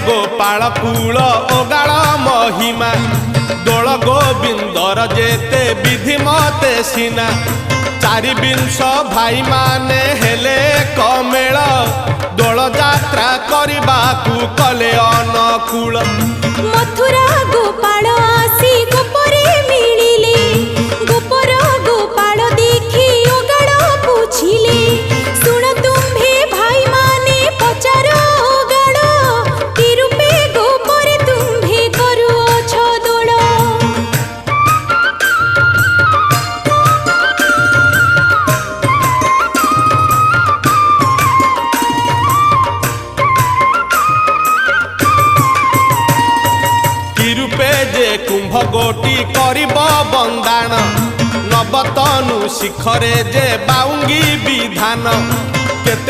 Gopal cool ओगाल महिमा दोल गोविंदर जेते विधि मते सीना चारि विंश भाई माने हेले कमेल दोल यात्रा करबाकू कले अनुकूल मथुरा गोपाल आसी गोपरे मिलिले गोपर गोपाल देखी ओगाल पूछिले सुन तुम्भे भाई माने पचार ओगाल कि रूपे गोपरे तुम्भे करुअछ दोल रूपे जे कुंभ गोटी करिब बंदाण नवतनु शिखरे जे बाउंगी विधान केते